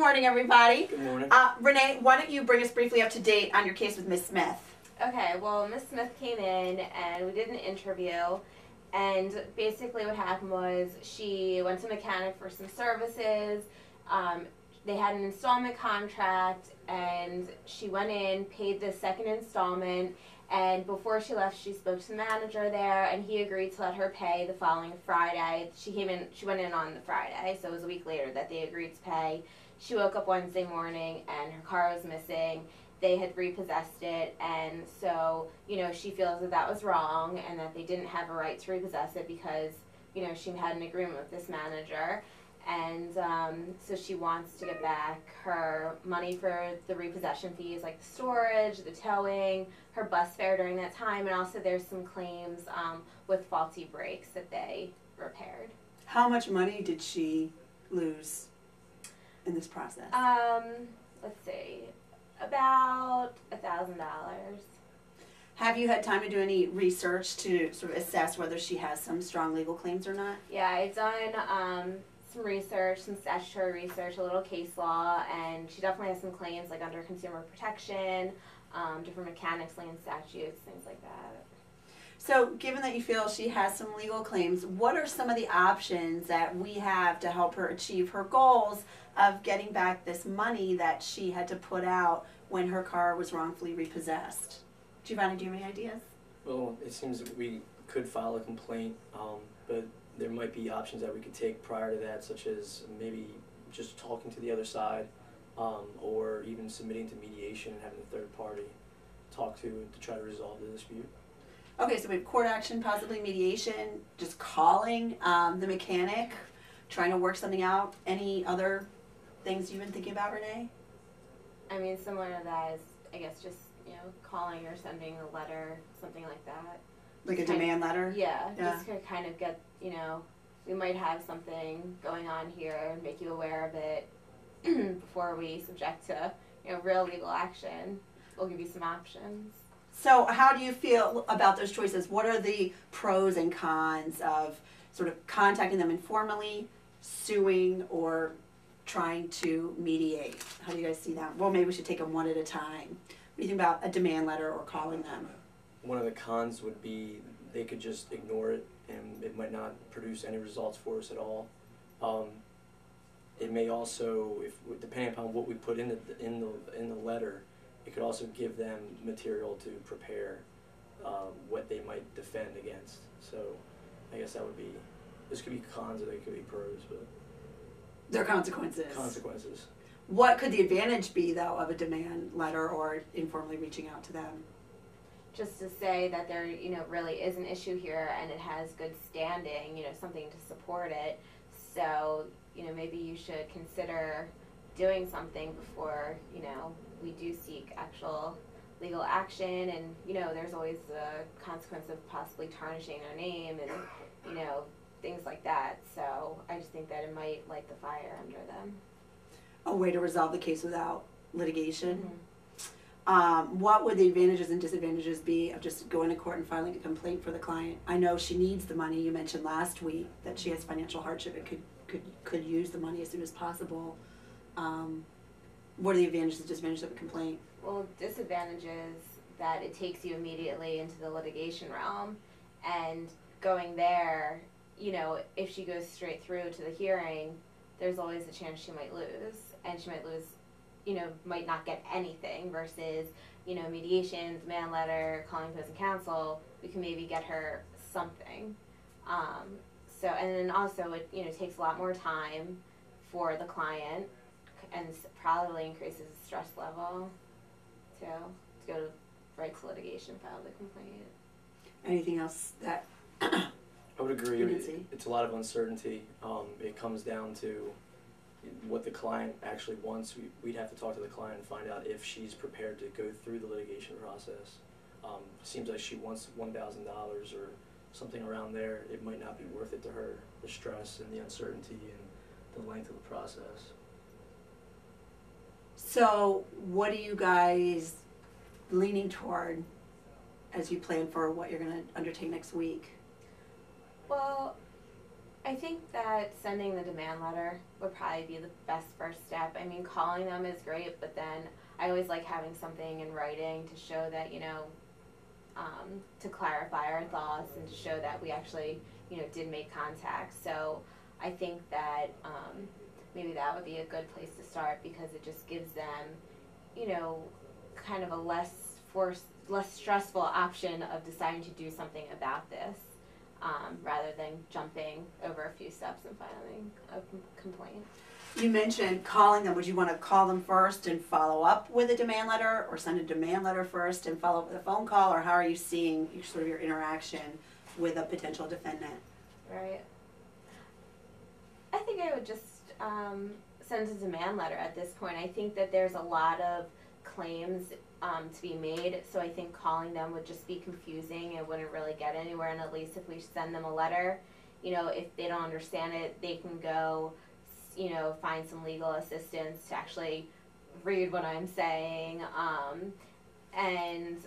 morning, everybody. Good morning. Renee, why don't you bring us briefly up to date on your case with Miss Smith? Okay, well, Miss Smith came in and we did an interview, and basically what happened was she went to mechanic for some services. They had an installment contract, and she went in, paid the second installment, and before she left, she spoke to the manager there, and he agreed to let her pay the following Friday. She went in on the Friday, so it was a week later that they agreed to pay. She woke up Wednesday morning, and her car was missing. They had repossessed it, and so, she feels that that was wrong and that they didn't have a right to repossess it because, she had an agreement with this manager. And so she wants to get back her money for the repossession fees, like the storage, the towing, her bus fare during that time, and also there's some claims with faulty brakes that they repaired. How much money did she lose in this process? Let's see, about $1,000. Have you had time to do any research to sort of assess whether she has some strong legal claims or not? Yeah, I've done some research, some statutory research, a little case law, and she definitely has some claims like under consumer protection, different mechanics lien statutes, things like that. So given that you feel she has some legal claims, what are some of the options that we have to help her achieve her goals of getting back this money that she had to put out when her car was wrongfully repossessed? Giovanni, do you have any ideas? Well, it seems that we could file a complaint, but there might be options that we could take prior to that, such as maybe just talking to the other side, or even submitting to mediation and having a third party talk to try to resolve the dispute. Okay, so we have court action, possibly mediation, just calling the mechanic, trying to work something out. Any other things you've been thinking about, Renee? I mean, similar to that is, I guess, just, calling or sending a letter, something like that. Like a demand letter? Yeah, just to kind of get, we might have something going on here and make you aware of it before we subject to, real legal action. We'll give you some options. So how do you feel about those choices? What are the pros and cons of sort of contacting them informally, suing, or trying to mediate? How do you guys see that? Well, maybe we should take them one at a time. What do you think about a demand letter or calling them? One of the cons would be they could just ignore it and it might not produce any results for us at all. It may also, depending upon what we put in the letter, it could also give them material to prepare what they might defend against. So I guess that would be, this could be cons or they could be pros, but there are consequences. Consequences. What could the advantage be, though, of a demand letter or informally reaching out to them? Just to say that there, really is an issue here and it has good standing, something to support it. So, maybe you should consider doing something before, we do seek actual legal action, and, there's always the consequence of possibly tarnishing their name and, things like that. So I just think that it might light the fire under them. A way to resolve the case without litigation? Mm-hmm. What would the advantages and disadvantages be of just going to court and filing a complaint for the client? I know she needs the money. You mentioned last week that she has financial hardship and could use the money as soon as possible. What are the advantages and disadvantages of a complaint? Well, disadvantages that it takes you immediately into the litigation realm, and going there, if she goes straight through to the hearing, there's always a chance she might lose, and she might lose, might not get anything versus, mediation, demand letter, calling opposing counsel, we can maybe get her something. So, and then also it, takes a lot more time for the client and probably increases the stress level to go right to litigation, file the complaint. Anything else that I would agree. you can see? It's a lot of uncertainty. It comes down to what the client actually wants. We'd have to talk to the client and find out if she's prepared to go through the litigation process. Seems like she wants $1,000 or something around there. It might not be worth it to her, the stress and the uncertainty and the length of the process. So what are you guys leaning toward as you plan for what you're going to undertake next week? Well, I think that sending the demand letter would probably be the best first step. I mean, calling them is great, but then I always like having something in writing to show that, to clarify our thoughts and to show that we actually, did make contact. So I think that maybe that would be a good place to start, because it just gives them, kind of a less stressful option of deciding to do something about this, rather than jumping over a few steps and filing a complaint. You mentioned calling them. Would you want to call them first and follow up with a demand letter, or send a demand letter first and follow up with a phone call, or how are you seeing sort of your interaction with a potential defendant? Right. I think I would just send a demand letter at this point. I think that there's a lot of claims to be made, so I think calling them would just be confusing and wouldn't really get anywhere. And at least if we send them a letter, if they don't understand it, they can go, find some legal assistance to actually read what I'm saying. And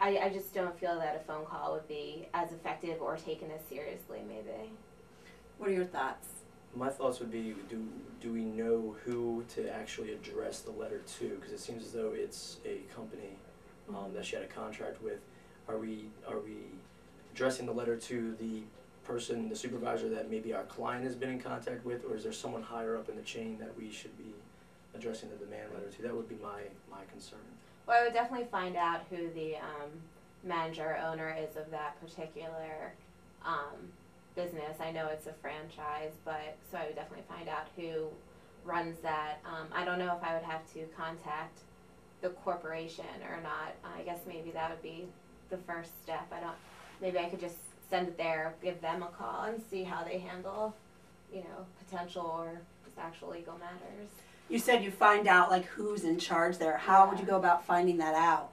I just don't feel that a phone call would be as effective or taken as seriously, maybe. What are your thoughts? My thoughts would be, do we know who to actually address the letter to? Because it seems as though it's a company that she had a contract with. Are we addressing the letter to the person, the supervisor that maybe our client has been in contact with, or is there someone higher up in the chain that we should be addressing the demand letter to? That would be my concern. Well, I would definitely find out who the manager or owner is of that particular business. I know it's a franchise, so I would definitely find out who runs that. I don't know if I would have to contact the corporation or not. I guess maybe that would be the first step. Maybe I could just send it there, give them a call, and see how they handle, potential or just actual legal matters. You said you find out like who's in charge there. How would you go about finding that out?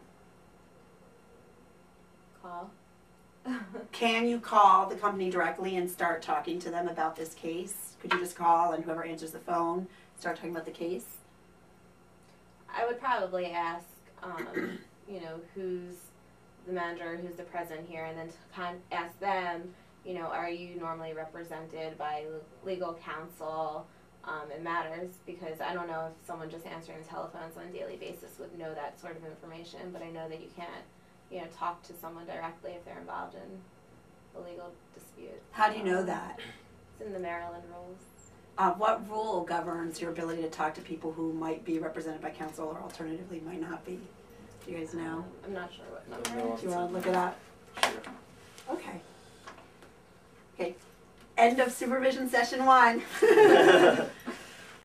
Call. Can you call the company directly and start talking to them about this case? Could you just call and whoever answers the phone start talking about the case? I would probably ask, who's the manager, who's the president here, and then to ask them, are you normally represented by legal counsel? It matters, because I don't know if someone just answering the telephones on a daily basis would know that sort of information, but I know that you can't, talk to someone directly if they're involved in a legal dispute. How do you know that? It's in the Maryland rules. What rule governs your ability to talk to people who might be represented by counsel or alternatively might not be? Do you guys know? I'm not sure what No, number. Do you want to look it up? Sure. Okay. Okay. End of supervision session 1.